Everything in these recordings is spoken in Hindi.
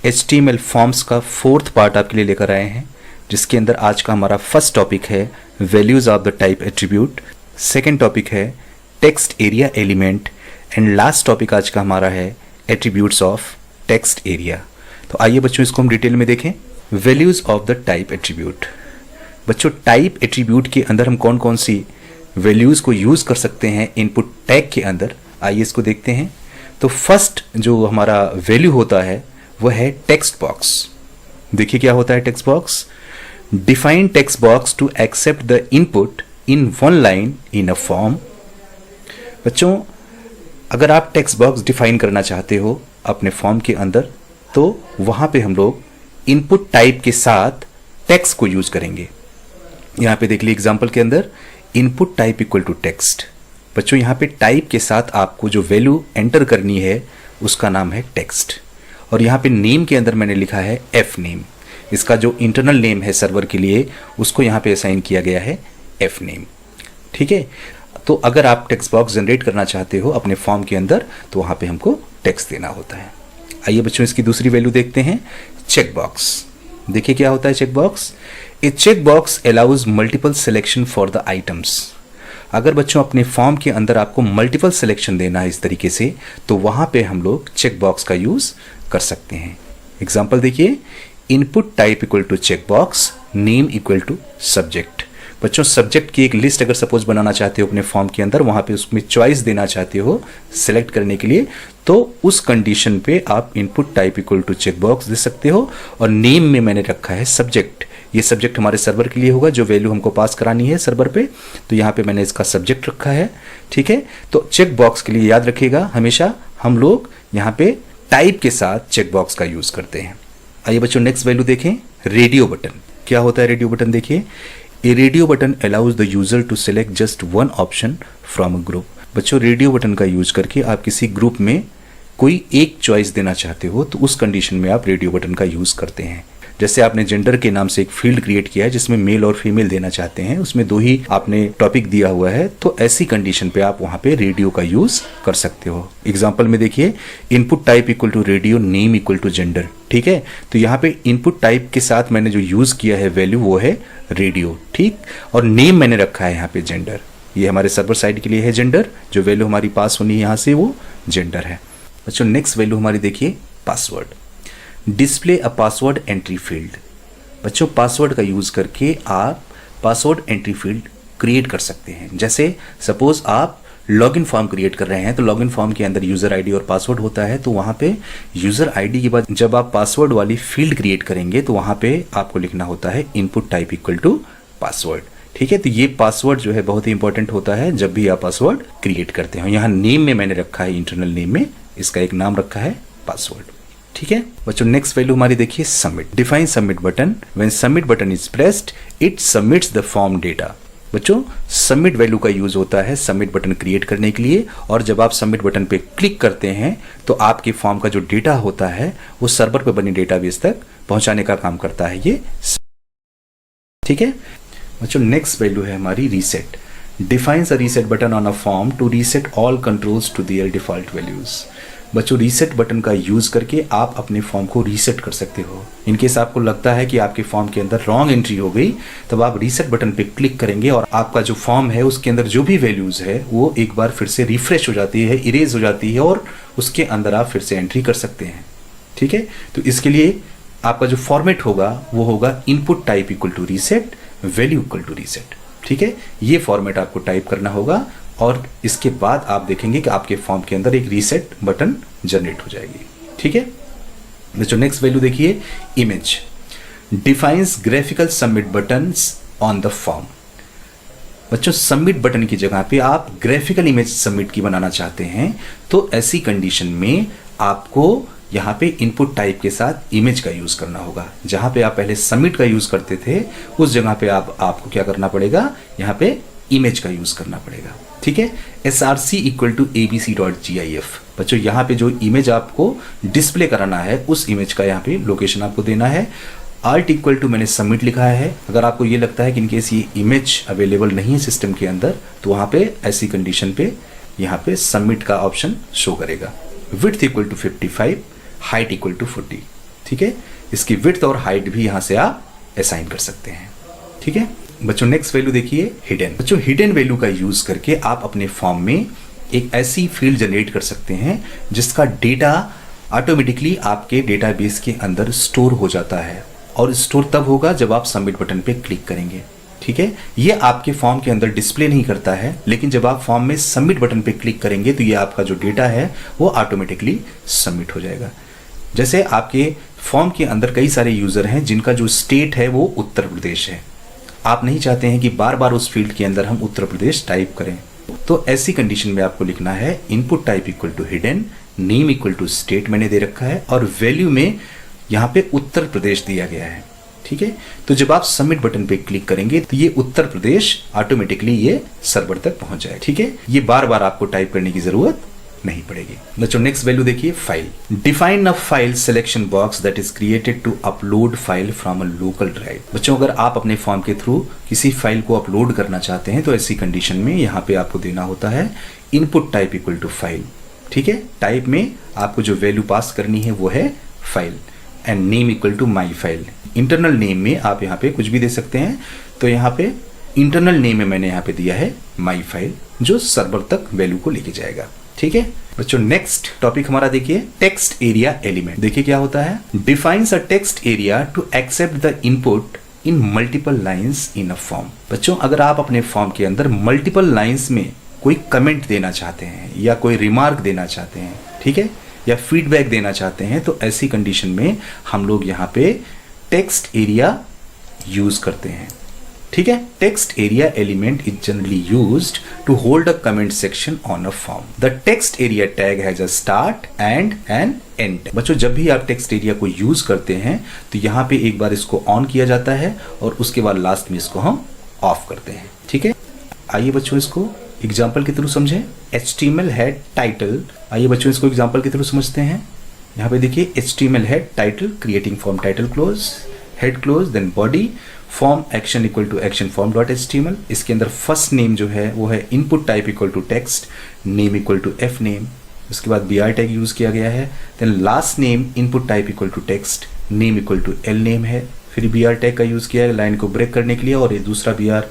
HTML फॉर्म्स का फोर्थ पार्ट आपके लिए लेकर आए हैं, जिसके अंदर आज का हमारा फर्स्ट टॉपिक है values of the type attribute, second topic है text area element and last topic आज का हमारा है एट्रीब्यूट्स ऑफ टेक्स्ट एरिया। तो आइए बच्चों इसको हम डिटेल में देखें। Values of the type attribute. बच्चों टाइप एट्रीब्यूट के अंदर हम कौन कौन सी वैल्यूज को यूज कर सकते हैं इनपुट टैग के अंदर, आइए इसको देखते हैं। तो फर्स्ट जो हमारा वैल्यू होता है वह है टेक्स्ट बॉक्स। देखिए क्या होता है text box. Define text box to accept the input in one line in a form. बच्चों अगर आप टेक्स्ट बॉक्स डिफाइन करना चाहते हो अपने फॉर्म के अंदर, तो वहां पे हम लोग इनपुट टाइप के साथ टेक्स्ट को यूज करेंगे। यहां पे देख लीजिए एग्जांपल के अंदर input type equal to text. बच्चों यहां पे टाइप के साथ आपको जो वैल्यू एंटर करनी है उसका नाम है टेक्स्ट, और यहां पे नेम के अंदर मैंने लिखा है एफ नेम। इसका जो इंटरनल नेम है सर्वर के लिए उसको यहां पे असाइन किया गया है एफ नेम। ठीक है, तो अगर आप टेक्स्ट बॉक्स जनरेट करना चाहते हो अपने फॉर्म के अंदर तो वहां पे हमको टेक्स्ट देना होता है। आइए बच्चों इसकी दूसरी वैल्यू देखते हैं, चेक बॉक्स। देखिए क्या होता है check box. A check box allows multiple selection for the items. अगर बच्चों अपने फॉर्म के अंदर आपको मल्टीपल सिलेक्शन देना है इस तरीके से, तो वहां पे हम लोग चेक बॉक्स का यूज कर सकते हैं। एग्जाम्पल देखिए, input type equal to check box, name equal to subject. बच्चों सब्जेक्ट की एक लिस्ट अगर सपोज बनाना चाहते हो अपने फॉर्म के अंदर, वहां पे उसमें चॉइस देना चाहते हो सिलेक्ट करने के लिए, तो उस कंडीशन पे आप input type equal to check box दे सकते हो। और नेम में मैंने रखा है सब्जेक्ट। ये सब्जेक्ट हमारे सर्वर के लिए होगा, जो वैल्यू हमको पास करानी है सर्वर पे, तो यहाँ पे मैंने इसका सब्जेक्ट रखा है। ठीक है, तो चेक बॉक्स के लिए याद रखिएगा हमेशा हम लोग यहाँ पे टाइप के साथ चेक बॉक्स का यूज करते हैं। आइए बच्चों नेक्स्ट वैल्यू देखें, रेडियो बटन। क्या होता है रेडियो बटन देखिए। A radio button allows the user to select just one option from a group. बच्चों रेडियो बटन का यूज करके आप किसी ग्रुप में कोई एक चॉइस देना चाहते हो, तो उस कंडीशन में आप रेडियो बटन का यूज करते हैं। जैसे आपने जेंडर के नाम से एक फील्ड क्रिएट किया है जिसमें मेल और फीमेल देना चाहते हैं, उसमें दो ही आपने टॉपिक दिया हुआ है, तो ऐसी कंडीशन पे आप वहां पे रेडियो का यूज कर सकते हो। एग्जांपल में देखिए, input type equal to radio, name equal to gender. ठीक है, तो यहाँ पे इनपुट टाइप के साथ मैंने जो यूज किया है वैल्यू वो है रेडियो। ठीक, और नेम मैंने रखा है यहाँ पे जेंडर। ये हमारे सर्वर साइड के लिए है जेंडर, जो वैल्यू हमारी पास होनी है यहाँ से वो जेंडर है। बच्चों नेक्स्ट वैल्यू हमारी देखिए password. Display a password entry field. बच्चों पासवर्ड का यूज करके आप पासवर्ड एंट्री फील्ड क्रिएट कर सकते हैं। जैसे सपोज आप लॉगिन फॉर्म क्रिएट कर रहे हैं, तो लॉगिन फॉर्म के अंदर यूजर आईडी और पासवर्ड होता है, तो वहां पे यूजर आईडी के बाद जब आप पासवर्ड वाली फील्ड क्रिएट करेंगे तो वहां पे आपको लिखना होता है input type equal to password. ठीक है, तो ये पासवर्ड जो है बहुत ही इंपॉर्टेंट होता है जब भी आप पासवर्ड क्रिएट करते हो। यहाँ नेम में मैंने रखा है, इंटरनल नेम में इसका एक नाम रखा है पासवर्ड। ठीक है बच्चों नेक्स्ट वैल्यू हमारी देखिए submit. Define submit button. When submit button is pressed it submits the form data. बच्चों सबमिट वैल्यू का यूज होता है सबमिट बटन क्रिएट करने के लिए, और जब आप सबमिट बटन पे क्लिक करते हैं तो आपके फॉर्म का जो डेटा होता है वो सर्वर पे बने डेटाबेस तक पहुंचाने का काम करता है ये। ठीक है बच्चों नेक्स्ट वैल्यू है हमारी reset. Defines a reset button on a form to reset all controls to their default values. बच्चों रीसेट बटन का यूज करके आप अपने फॉर्म को रीसेट कर सकते हो। इनकेस आपको लगता है कि आपके फॉर्म के अंदर रॉन्ग एंट्री हो गई, तब आप रीसेट बटन पे क्लिक करेंगे और आपका जो फॉर्म है उसके अंदर जो भी वैल्यूज है वो एक बार फिर से रिफ्रेश हो जाती है, इरेज हो जाती है, और उसके अंदर आप फिर से एंट्री कर सकते हैं। ठीक है, तो इसके लिए आपका जो फॉर्मेट होगा वो होगा input type equal to reset, value equal to reset. ठीक है, ये फॉर्मेट आपको टाइप करना होगा, और इसके बाद आप देखेंगे कि आपके फॉर्म के अंदर एक रीसेट बटन जनरेट हो जाएगी। ठीक है बच्चों नेक्स्ट वैल्यू देखिए image. Defines graphical submit buttons on the form. बच्चों सबमिट बटन की जगह पे आप ग्राफिकल इमेज सबमिट की बनाना चाहते हैं, तो ऐसी कंडीशन में आपको यहाँ पे इनपुट टाइप के साथ इमेज का यूज करना होगा। जहां पे आप पहले सबमिट का यूज करते थे उस जगह पे आपको क्या करना पड़ेगा, यहाँ पे इमेज का यूज करना पड़ेगा। ठीक है, src इक्वल टू abc.gif। बच्चों यहाँ पे जो इमेज आपको डिस्प्ले कराना है उस इमेज का यहाँ पे लोकेशन आपको देना है। आल्ट इक्वल टू मैंने सबमिट लिखा है। अगर आपको ये लगता है कि इनकेस ये इमेज अवेलेबल नहीं है सिस्टम के अंदर, तो वहाँ पे ऐसी कंडीशन पे यहाँ पे सबमिट का ऑप्शन शो करेगा। Width equal to 55, height equal to 40। ठीक है। इसकी विड्थ और हाइट भी यहाँ से आप असाइन कर सकते हैं, ठीक है बच्चों। नेक्स्ट वैल्यू देखिए हिडन। बच्चों हिडन वैल्यू का यूज करके आप अपने फॉर्म में एक ऐसी फील्ड जनरेट कर सकते हैं जिसका डेटा ऑटोमेटिकली आपके डेटाबेस के अंदर स्टोर हो जाता है, और स्टोर तब होगा जब आप सबमिट बटन पे क्लिक करेंगे, ठीक है। ये आपके फॉर्म के अंदर डिस्प्ले नहीं करता है, लेकिन जब आप फॉर्म में सबमिट बटन पे क्लिक करेंगे तो ये आपका जो डेटा है वो ऑटोमेटिकली सबमिट हो जाएगा। जैसे आपके फॉर्म के अंदर कई सारे यूजर हैं जिनका जो स्टेट है वो उत्तर प्रदेश है, आप नहीं चाहते हैं कि बार बार उस फील्ड के अंदर हम उत्तर प्रदेश टाइप करें, तो ऐसी कंडीशन में आपको लिखना है input type equal to hidden, name equal to state मैंने दे रखा है, और वैल्यू में यहाँ पे उत्तर प्रदेश दिया गया है, ठीक है। तो जब आप सबमिट बटन पे क्लिक करेंगे तो ये उत्तर प्रदेश ऑटोमेटिकली ये सर्वर तक पहुंच जाए, ठीक है। ये बार बार आपको टाइप करने की जरूरत नहीं पड़ेगी। बच्चों नेक्स्ट वैल्यू देखिए file. Define a file selection box that is created to upload file from a local drive. बच्चों अगर आप अपने फॉर्म के थ्रू किसी फाइल को अपलोड करना चाहते हैं तो ऐसी कंडीशन में यहाँ पे आपको देना होता है input type equal to file, ठीक है। टाइप में आपको जो वैल्यू पास करनी है वो है file, and name equal to my file. Internal name में आप यहाँ पे कुछ भी दे सकते हैं, तो यहाँ पे इंटरनल नेम में मैंने यहाँ पे दिया है माई फाइल, जो सर्वर तक वैल्यू को लेके जाएगा, ठीक है बच्चों। नेक्स्ट टॉपिक हमारा देखिए टेक्स्ट एरिया एलिमेंट। देखिए क्या होता है, defines a text area to accept the input in multiple lines in a form. बच्चों अगर आप अपने फॉर्म के अंदर मल्टीपल लाइंस में कोई कमेंट देना चाहते हैं या कोई रिमार्क देना चाहते हैं, ठीक है, या फीडबैक देना चाहते हैं, तो ऐसी कंडीशन में हम लोग यहाँ पे टेक्स्ट एरिया यूज करते हैं, ठीक है। Text area element is generally used to hold a comment section on a form. The text area tag has a start and an end. बच्चों जब भी आप टेक्स्ट एरिया को यूज करते हैं तो यहाँ पे एक बार इसको ऑन किया जाता है और उसके बाद लास्ट में इसको हम ऑफ करते हैं, ठीक है। आइए बच्चों इसको एग्जाम्पल के थ्रू समझें। HTML है टाइटल। आइए बच्चों इसको एग्जाम्पल के थ्रू समझते हैं। यहाँ पे देखिए HTML है title, creating form title close, head close, then body, form action equal to action form dot HTML। इसके अंदर फर्स्ट नेम जो है वो है input type equal to text, name equal to f name. उसके बाद BR टैग यूज किया गया है। Then last name input type equal to text, name equal to L name है। फिर BR टैग का यूज किया है लाइन को ब्रेक करने के लिए, और ये दूसरा BR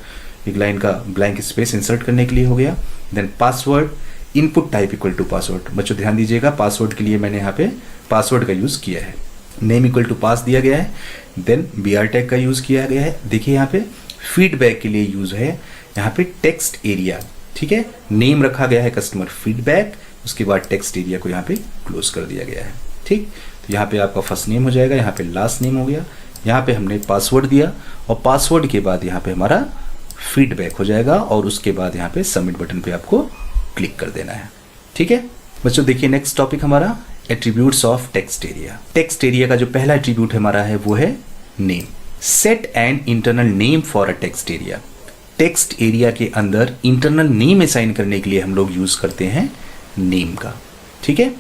एक लाइन का ब्लैंक स्पेस इंसर्ट करने के लिए हो गया। Then password, input type equal to password. बच्चों ध्यान दीजिएगा पासवर्ड के लिए मैंने यहाँ पे पासवर्ड का यूज किया है। नेम इक्वल टू पास दिया गया है। देन BR टैग का यूज किया गया है। देखिए यहाँ पे फीडबैक के लिए यूज है यहाँ पे टेक्स्ट एरिया, ठीक है। नेम रखा गया है कस्टमर फीडबैक, उसके बाद टेक्स्ट एरिया को यहाँ पे क्लोज कर दिया गया है, ठीक। तो यहाँ पे आपका फर्स्ट नेम हो जाएगा, यहाँ पे लास्ट नेम हो गया, यहाँ पे हमने पासवर्ड दिया, और पासवर्ड के बाद यहाँ पे हमारा फीडबैक हो जाएगा, और उसके बाद यहाँ पे सबमिट बटन पे आपको क्लिक कर देना है, ठीक है बच्चों। देखिए नेक्स्ट टॉपिक हमारा attributes of text area. Text area का जो पहला एट्रीब्यूट हमारा है वो है name. Set and internal name for a text area. Text area के अंदर इंटरनल नेम असाइन करने के लिए हम लोग यूज करते हैं नेम का, ठीक है।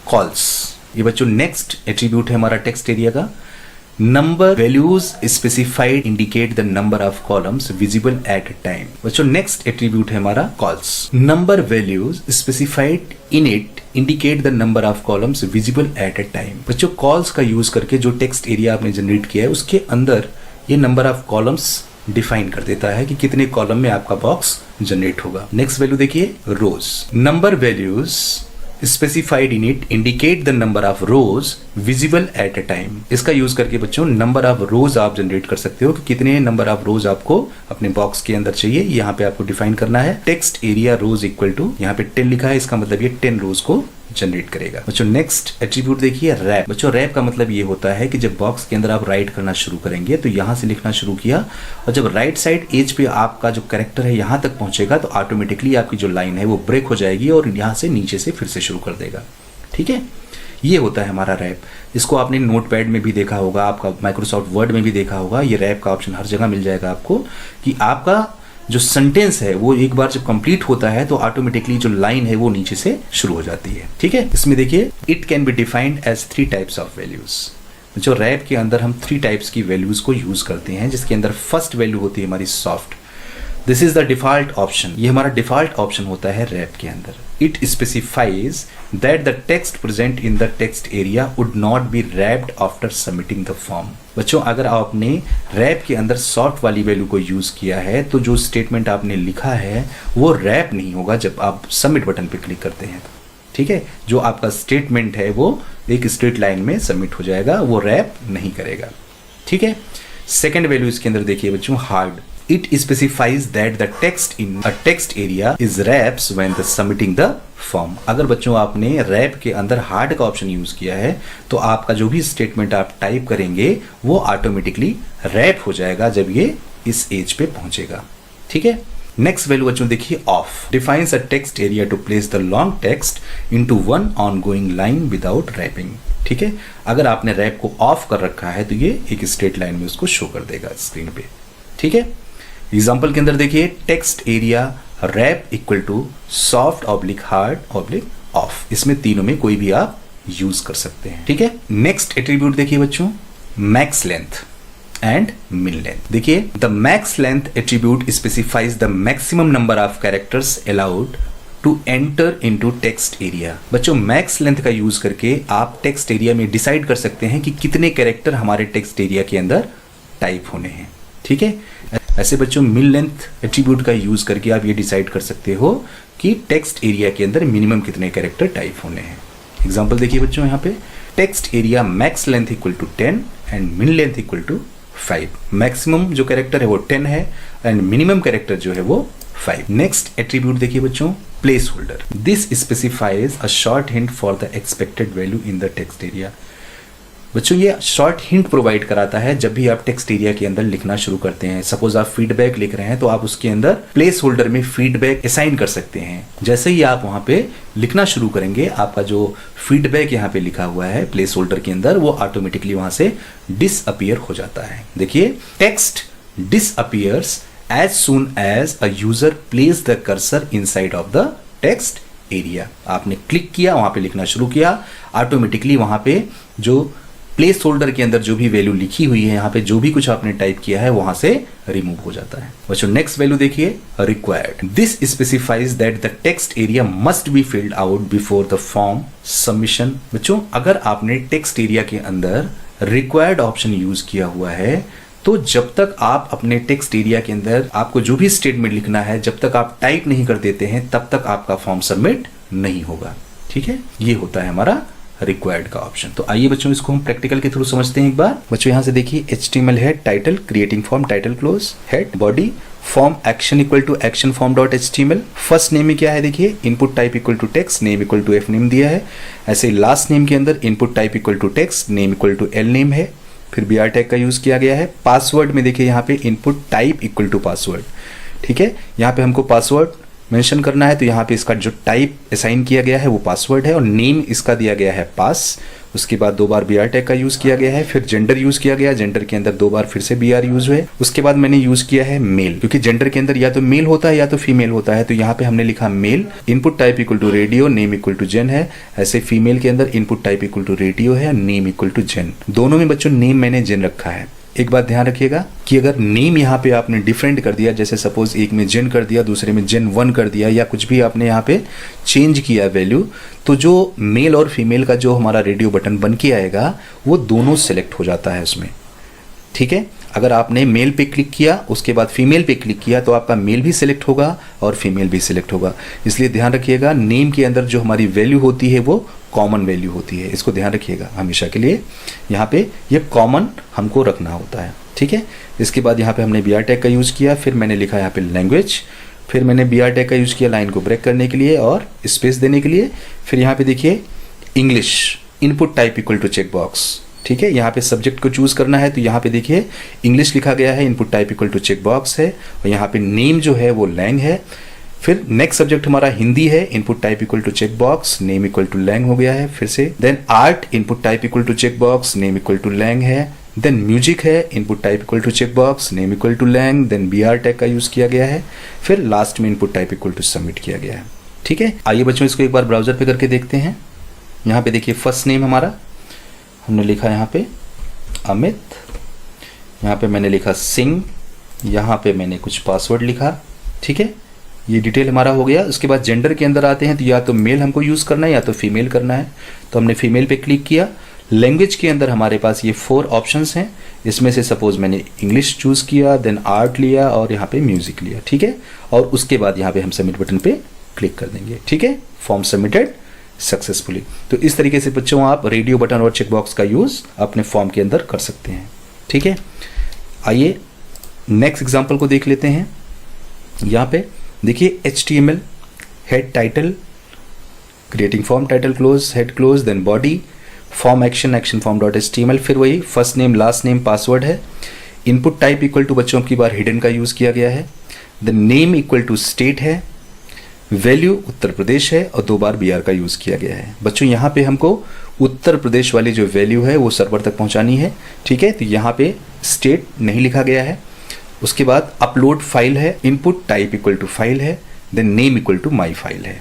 कॉल्स, ये बच्चों नेक्स्ट एट्रीब्यूट है हमारा टेक्स्ट एरिया का। Number values specified indicate the number of columns visible at a time. बच्चों नेक्स्ट एट्रीब्यूट है हमारा calls. Number values specified in it indicate the number of columns visible at a time. बच्चों कॉल्स का यूज करके जो टेक्स्ट एरिया आपने जनरेट किया है उसके अंदर ये नंबर ऑफ कॉलम्स डिफाइन कर देता है कि कितने कॉलम में आपका बॉक्स जनरेट होगा। नेक्स्ट वैल्यू देखिए rows. Number values specified in it indicate the number of rows visible at a time. इसका यूज करके बच्चों नंबर ऑफ रोज आप जनरेट कर सकते हो कि कितने नंबर ऑफ रोज आपको अपने बॉक्स के अंदर चाहिए, यहाँ पे आपको डिफाइन करना है। Text area rows equal to, यहाँ पे 10 लिखा है, इसका मतलब ये 10 रोज को जनरेट करेगा। बच्चों नेक्स्ट एट्रीब्यूट देखिए रैप। बच्चों रैप का मतलब ये होता है कि जब बॉक्स के अंदर आप राइट करना शुरू करेंगे तो यहाँ से लिखना शुरू किया, और जब राइट साइड एज पे आपका जो कैरेक्टर है यहाँ तक पहुंचेगा तो ऑटोमेटिकली आपकी जो लाइन है वो ब्रेक हो जाएगी और यहाँ से नीचे से फिर से शुरू कर देगा, ठीक है। ये होता है हमारा रैप। इसको आपने नोटपैड में भी देखा होगा, आपका माइक्रोसॉफ्ट वर्ड में भी देखा होगा। ये रैप का ऑप्शन हर जगह मिल जाएगा आपको, कि आपका जो सेंटेंस है वो एक बार जब कंप्लीट होता है तो ऑटोमेटिकली जो लाइन है वो नीचे से शुरू हो जाती है, ठीक है। इसमें देखिए it can be defined as 3 types of values. जो रैप के अंदर हम 3 टाइप्स की वैल्यूज को यूज करते हैं, जिसके अंदर फर्स्ट वैल्यू होती है हमारी soft. This is the default option, ये हमारा डिफॉल्ट ऑप्शन होता है रैप के अंदर. It specifies that the text present in the text area would not be wrapped after submitting the form. बच्चों अगर आपने रैप के अंदर सॉर्ट वाली वैल्यू को यूज किया है तो जो स्टेटमेंट आपने लिखा है वो रैप नहीं होगा जब आप सबमिट बटन पे क्लिक करते हैं. ठीक है, जो आपका स्टेटमेंट है वो एक स्ट्रेट लाइन में सबमिट हो जाएगा, वो रैप नहीं करेगा. ठीक है. सेकेंड वैल्यू इसके अंदर देखिए बच्चों, hard. It specifies that the text in a text area is wraps when the submitting the form. अगर बच्चों आपने रैप के अंदर हार्ड का ऑप्शन यूज किया है तो आपका जो भी स्टेटमेंट आप टाइप करेंगे वो ऑटोमेटिकली रैप हो जाएगा जब ये इस एज पे पहुंचेगा. ठीक है. नेक्स्ट वैल्यू बच्चों देखिए, off. Defines a text area to place the long text into one ongoing line without wrapping. ठीक है, अगर आपने रैप को ऑफ कर रखा है तो ये एक स्ट्रेट लाइन में उसको शो कर देगा स्क्रीन पे. ठीक है. एग्जाम्पल के अंदर देखिए, text area wrap equal to soft oblique hard oblique off. इसमें तीनों में कोई भी आप यूज कर सकते हैं. ठीक है. नेक्स्ट एट्रीब्यूट देखिए बच्चों, max length and min length. देखिए, the max length attribute specifies the maximum number of characters allowed to enter into text area. बच्चों मैक्स लेंथ का यूज करके आप टेक्स्ट एरिया में डिसाइड कर सकते हैं कि कितने कैरेक्टर हमारे टेक्स्ट एरिया के अंदर टाइप होने हैं. ठीक है. ऐसे बच्चों मिन लेंथ एट्रीब्यूट का यूज करके आप ये डिसाइड कर सकते हो कि टेक्स्ट एरिया के अंदर मिनिमम कितने कैरेक्टर टाइप होने हैं. एग्जांपल देखिए बच्चों, यहाँ पे text area max length equal to 10 and min length equal to 5. Maximum जो कैरेक्टर है वो 10 है एंड मिनिमम कैरेक्टर जो है वो 5. नेक्स्ट एट्रीब्यूट देखिए बच्चों, place holder. This specifies a short hint for the expected value in the text area. बच्चों ये शॉर्ट हिंट प्रोवाइड कराता है जब भी आप टेक्स्ट एरिया के अंदर लिखना शुरू करते हैं. सपोज आप फीडबैक लिख रहे हैं तो आप उसके अंदर प्लेस होल्डर में फीडबैक असाइन कर सकते हैं. जैसे ही आप वहां पे लिखना शुरू करेंगे आपका जो फीडबैक यहाँ पे लिखा हुआ है प्लेस होल्डर के अंदर वो ऑटोमेटिकली वहां से डिसअपियर हो जाता है. देखिए, text disappears as soon as a user place the cursor inside of the text area. आपने क्लिक किया, वहां पे लिखना शुरू किया, ऑटोमेटिकली वहां पे जो प्लेस होल्डर के अंदर जो भी वैल्यू लिखी हुई है, यहाँ पे जो भी कुछ आपने टाइप किया है वहां से रिमूव हो जाता है. बच्चों नेक्स्ट वैल्यू देखिए, required. This specifies that the text area must be filled out before the form submission. बच्चों अगर आपने टेक्स्ट एरिया के अंदर रिक्वायर्ड ऑप्शन यूज किया हुआ है तो जब तक आप अपने टेक्स्ट एरिया के अंदर आपको जो भी स्टेटमेंट लिखना है जब तक आप टाइप नहीं कर देते हैं तब तक आपका फॉर्म सबमिट नहीं होगा. ठीक है, ये होता है हमारा रिक्वायर्ड का ऑप्शन. तो आइए बच्चों इसको हम प्रैक्टिकल के थ्रू समझते हैं एक बार. बच्चों यहाँ से देखिए, HTML है title, creating form title close, head body, form action equal to action form dot HTML. First name में क्या है देखिए, input type equal to text, name equal to F name दिया है. ऐसे लास्ट नेम के अंदर input type equal to text, name equal to L name है. फिर BR टैग का यूज किया गया है. पासवर्ड में देखिए यहाँ पे input type equal to password. ठीक है, यहाँ पे हमको पासवर्ड मेंशन करना है तो यहाँ पे इसका जो टाइप असाइन किया गया है वो पासवर्ड है और नेम इसका दिया गया है पास. उसके बाद 2 बार BR टैग का यूज किया गया है. फिर जेंडर यूज किया गया, जेंडर के अंदर 2 बार फिर से BR यूज हुए. उसके बाद मैंने यूज किया है मेल, क्योंकि जेंडर के अंदर या तो मेल होता है या तो फीमेल होता है, तो यहाँ पे हमने लिखा male. Input type equal to radio, name equal to gen है. ऐसे फीमेल के अंदर input type equal to radio है, नेम इक्वल टू जेन. दोनों में बच्चों नेम मैंने जेन रखा है. एक बात ध्यान रखिएगा कि अगर नेम यहाँ पे आपने डिफरेंट कर दिया, जैसे सपोज एक में जेन कर दिया, दूसरे में जेन 1 कर दिया, या कुछ भी आपने यहाँ पे चेंज किया वैल्यू, तो जो मेल और फीमेल का जो हमारा रेडियो बटन बन के आएगा वो दोनों सिलेक्ट हो जाता है उसमें. ठीक है, अगर आपने मेल पे क्लिक किया उसके बाद फीमेल पे क्लिक किया तो आपका मेल भी सिलेक्ट होगा और फीमेल भी सिलेक्ट होगा. इसलिए ध्यान रखिएगा, नेम के अंदर जो हमारी वैल्यू होती है वो कॉमन वैल्यू होती है. इसको ध्यान रखिएगा हमेशा के लिए, यहाँ पे ये कॉमन हमको रखना होता है. ठीक है, इसके बाद यहाँ पे हमने BR टैग का यूज़ किया. फिर मैंने लिखा यहाँ पे लैंग्वेज. फिर मैंने BR टैग का यूज़ किया लाइन को ब्रेक करने के लिए और स्पेस देने के लिए. फिर यहाँ पे देखिए English, input type equal to check box. ठीक है, यहाँ पे सब्जेक्ट को चूज करना है तो यहाँ पे देखिए इंग्लिश लिखा गया है, input type equal to check box है और यहाँ पे नेम जो है वो लैंग है. फिर नेक्स्ट सब्जेक्ट हमारा हिंदी है, input type equal to check box, name equal to lang हो गया है. फिर से then art, input type equal to check box, name equal to lang है. देन म्यूजिक है, input type equal to check box, name equal to lang. Then BR tag का यूज किया गया है. फिर लास्ट में input type equal to submit किया गया है. ठीक है, आइए बच्चों इसको एक बार ब्राउजर पे करके देखते हैं. यहाँ पे देखिए फर्स्ट नेम हमारा हमने लिखा यहाँ पे अमित, यहाँ पे मैंने लिखा सिंह, यहाँ पे मैंने कुछ पासवर्ड लिखा ठीक है, ये डिटेल हमारा हो गया। उसके बाद जेंडर के अंदर आते हैं, तो या तो मेल हमको यूज़ करना है या तो फीमेल करना है, तो हमने फीमेल पे क्लिक किया। लैंग्वेज के अंदर हमारे पास ये 4 ऑप्शंस हैं, इसमें से सपोज मैंने इंग्लिश चूज़ किया, देन आर्ट लिया और यहाँ पे म्यूज़िक लिया, ठीक है। और उसके बाद यहाँ पे हम सबमिट बटन पे क्लिक कर देंगे, ठीक है। Form submitted successfully. तो इस तरीके से बच्चों आप रेडियो बटन और चेकबॉक्स का यूज़ अपने फॉर्म के अंदर कर सकते हैं, ठीक है। आइए नेक्स्ट एग्जाम्पल को देख लेते हैं। यहाँ पे देखिए HTML head title, creating form title close, head close, then body, form action, action form dot HTML, फिर वही first name last name password है। इनपुट टाइप इक्वल टू बच्चों की बार हिडन का यूज़ किया गया है। Then name equal to state है, वैल्यू उत्तर प्रदेश है और 2 बार BR का यूज़ किया गया है। बच्चों यहाँ पे हमको उत्तर प्रदेश वाली जो वैल्यू है वो सर्वर तक पहुँचानी है, ठीक है। तो यहाँ पे स्टेट नहीं लिखा गया है। उसके बाद अपलोड फाइल है, input type equal to file है, then name equal to my file है।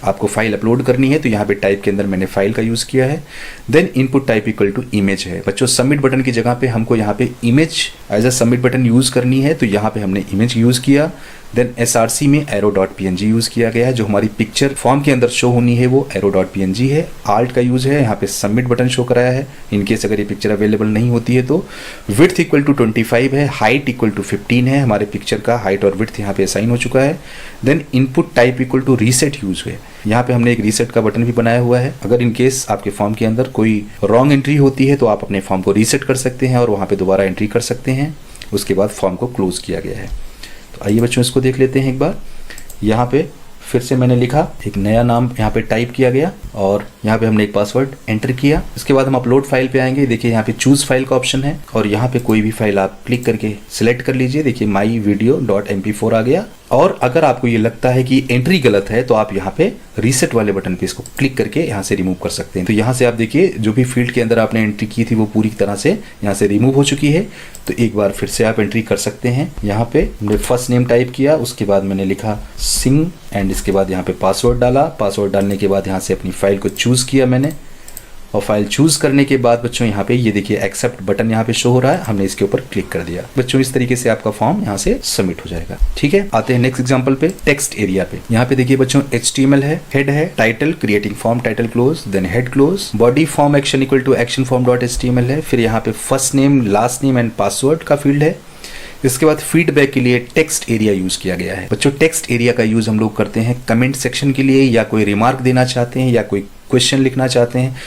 आपको फाइल अपलोड करनी है तो यहाँ पे टाइप के अंदर मैंने फाइल का यूज़ किया है। Then input type equal to image है। बच्चों सबमिट बटन की जगह पे हमको यहाँ पे image as a submit button use करनी है, तो यहाँ पे हमने इमेज यूज़ किया। देन SRC में arrow.png यूज़ किया गया है। जो हमारी पिक्चर फॉर्म के अंदर शो होनी है वो arrow.png है। आल्ट का यूज़ है, यहाँ पे सबमिट बटन शो कराया है। इनकेस अगर ये पिक्चर अवेलेबल नहीं होती है तो विड्थ इक्वल टू 25 है, हाइट इक्वल टू 15 है। हमारे पिक्चर का हाइट और विड्थ यहाँ पे असाइन हो चुका है। Then input type equal to reset use है। यहाँ पे हमने एक रीसेट का बटन भी बनाया हुआ है। अगर इनकेस आपके फॉर्म के अंदर कोई रॉन्ग एंट्री होती है तो आप अपने फॉर्म को रीसेट कर सकते हैं और वहाँ पे दोबारा एंट्री कर सकते हैं। उसके बाद फॉर्म को क्लोज किया गया है। तो आइए बच्चों इसको देख लेते हैं एक बार। यहाँ पे फिर से मैंने लिखा, एक नया नाम यहाँ पे टाइप किया गया और यहाँ पे हमने एक पासवर्ड एंटर किया। इसके बाद हम अपलोड फाइल पे आएंगे। देखिए यहाँ पे चूज फाइल का ऑप्शन है और यहाँ पे कोई भी फाइल आप क्लिक करके सिलेक्ट कर लीजिए। देखिए myvideo.mp4 आ गया। और अगर आपको ये लगता है कि एंट्री गलत है तो आप यहाँ पे रीसेट वाले बटन पे इसको क्लिक करके यहाँ से रिमूव कर सकते हैं। तो यहाँ से आप देखिए जो भी फील्ड के अंदर आपने एंट्री की थी वो पूरी तरह से यहाँ से रिमूव हो चुकी है। तो एक बार फिर से आप एंट्री कर सकते हैं। यहाँ पे हमने फर्स्ट नेम टाइप किया, उसके बाद मैंने लिखा सिंह एंड इसके बाद यहाँ पे पासवर्ड डाला। पासवर्ड डालने के बाद यहाँ से अपनी फाइल को चूज़ किया मैंने और फाइल चूज़ करने के बाद बच्चों यहाँ पे ये देखिए एक्सेप्ट बटन यहाँ पे शो हो रहा है। हमने इसके ऊपर क्लिक कर दिया। बच्चों इस तरीके से आपका फॉर्म यहाँ से सबमिट हो जाएगा, ठीक है। आते हैं नेक्स्ट एग्जांपल पे, टेक्स्ट एरिया पे। यहाँ पे देखिए बच्चों HTML है, हेड है, title creating form title close, then head close, body form action equal to action form dot HTML है। फिर यहाँ पे first name last name and password का फील्ड है। इसके बाद फीडबैक के लिए टेक्स्ट एरिया यूज किया गया है। बच्चों टेक्स्ट एरिया का यूज हम लोग करते हैं कमेंट सेक्शन के लिए, या कोई रिमार्क देना चाहते हैं, या कोई क्वेश्चन लिखना चाहते हैं,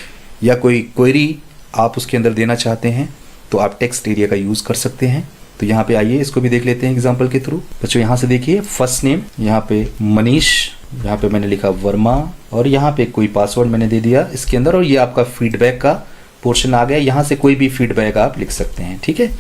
या कोई क्वेरी आप उसके अंदर देना चाहते हैं तो आप टेक्स्ट एरिया का यूज कर सकते हैं। तो यहाँ पे आइए इसको भी देख लेते हैं एग्जाम्पल के थ्रू। बच्चों यहाँ से देखिए फर्स्ट नेम यहाँ पे मनीष, यहाँ पे मैंने लिखा वर्मा और यहाँ पे कोई पासवर्ड मैंने दे दिया इसके अंदर और ये आपका फीडबैक का पोर्शन आ गया। यहाँ से कोई भी फीडबैक आप लिख सकते हैं, ठीक है।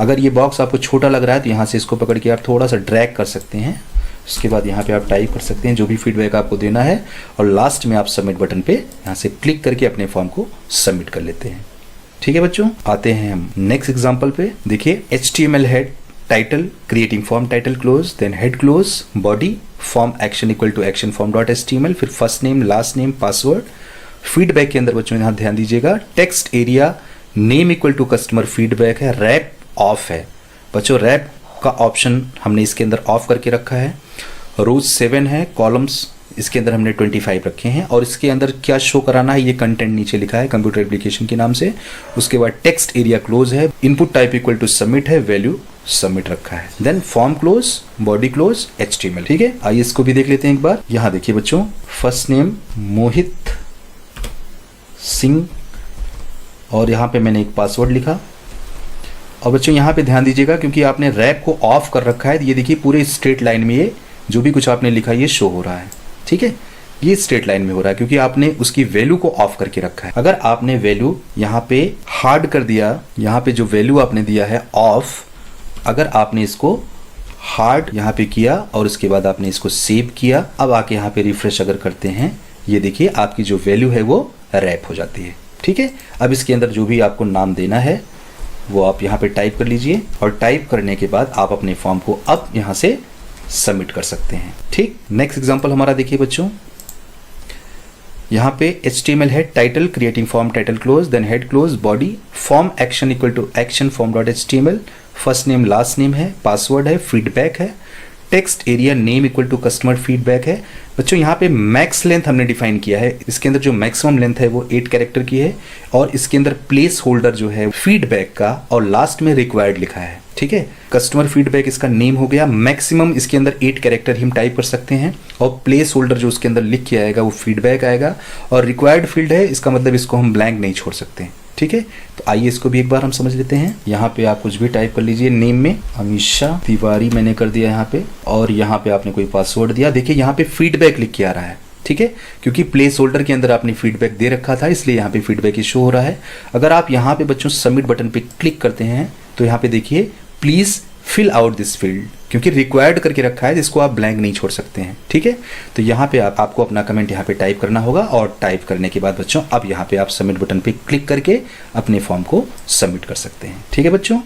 अगर ये बॉक्स आपको छोटा लग रहा है तो यहाँ से इसको पकड़ के आप थोड़ा सा ड्रैग कर सकते हैं। उसके बाद यहाँ पे आप टाइप कर सकते हैं जो भी फीडबैक आपको देना है और लास्ट में आप सबमिट बटन पे यहाँ से क्लिक करके अपने फॉर्म को सबमिट कर लेते हैं, ठीक है बच्चों। आते हैं हम नेक्स्ट एग्जांपल पे। देखिए HTML head title creating form title close, then head close, body form action equal to action form dot HTML, फिर first name last name password. Feedback के अंदर बच्चों यहाँ ध्यान दीजिएगा text area name equal to customer feedback है, रैप ऑफ है। बच्चों रैप का ऑप्शन हमने इसके अंदर ऑफ करके रखा है। रोज 7 है, कॉलम्स इसके अंदर हमने 25 रखे हैं और इसके अंदर क्या शो कराना है ये कंटेंट नीचे लिखा है कंप्यूटर एप्लीकेशन के नाम से। उसके बाद टेक्स्ट एरिया क्लोज है, input type equal to submit है, वैल्यू सबमिट रखा है। Then form close, body close, HTML, ठीक है। आइए इसको भी देख लेते हैं एक बार। यहाँ देखिए बच्चों फर्स्ट नेम मोहित सिंह और यहाँ पे मैंने एक पासवर्ड लिखा। और बच्चों यहाँ पे ध्यान दीजिएगा क्योंकि आपने रैप को ऑफ कर रखा है, ये देखिए पूरे स्ट्रेट लाइन में ये जो भी कुछ आपने लिखा ये शो हो रहा है, ठीक है। ये स्ट्रेट लाइन में हो रहा है क्योंकि आपने उसकी वैल्यू को ऑफ करके रखा है। अगर आपने वैल्यू यहाँ पे हार्ड कर दिया, यहाँ पे जो वैल्यू आपने दिया है ऑफ, अगर आपने इसको हार्ड यहाँ पे किया और उसके बाद आपने इसको सेव किया, अब आके यहाँ पे रिफ्रेश अगर करते हैं ये देखिए आपकी जो वैल्यू है वो रैप हो जाती है, ठीक है। अब इसके अंदर जो भी आपको नाम देना है वो आप यहाँ पे टाइप कर लीजिए और टाइप करने के बाद आप अपने फॉर्म को अब यहाँ से सबमिट कर सकते हैं, ठीक। नेक्स्ट एग्जांपल हमारा देखिए बच्चों। यहाँ पे HTML head title creating form title close, then head close, body form action equal to action form dot HTML, first name last name है, पासवर्ड है, फीडबैक है, text area name equal to customer feedback है। बच्चों यहाँ पे मैक्स लेंथ हमने डिफाइन किया है, इसके अंदर जो मैक्सिमम लेंथ है वो 8 कैरेक्टर की है और इसके अंदर प्लेस होल्डर जो है फीडबैक का और लास्ट में रिक्वायर्ड लिखा है। ठीक है, कस्टमर फीडबैक इसका नेम हो गया, मैक्सिमम इसके अंदर 8 कैरेक्टर ही हम टाइप कर सकते हैं और प्लेस होल्डर जो उसके अंदर लिख के आएगा वो फीडबैक आएगा और रिक्वायर्ड फील्ड है, इसका मतलब इसको हम ब्लैंक नहीं छोड़ सकते। ठीक है, तो आइए इसको भी एक बार हम समझ लेते हैं। यहाँ पे आप कुछ भी टाइप कर लीजिए, नेम में अमीषा तिवारी मैंने कर दिया यहाँ पे और यहाँ पे आपने कोई पासवर्ड दिया। देखिए यहाँ पे फीडबैक लिख के आ रहा है। ठीक है, क्योंकि प्लेस होल्डर के अंदर आपने फीडबैक दे रखा था इसलिए यहाँ पे फीडबैक शो हो रहा है। अगर आप यहाँ पे बच्चों सबमिट बटन पे क्लिक करते हैं तो यहाँ पे देखिए please fill out this field, क्योंकि रिक्वायर्ड करके रखा है जिसको आप ब्लैंक नहीं छोड़ सकते हैं। ठीक है, तो यहाँ पे आपको अपना कमेंट यहाँ पे टाइप करना होगा और टाइप करने के बाद बच्चों अब यहाँ पे आप सबमिट बटन पे क्लिक करके अपने फॉर्म को सबमिट कर सकते हैं। ठीक है बच्चों।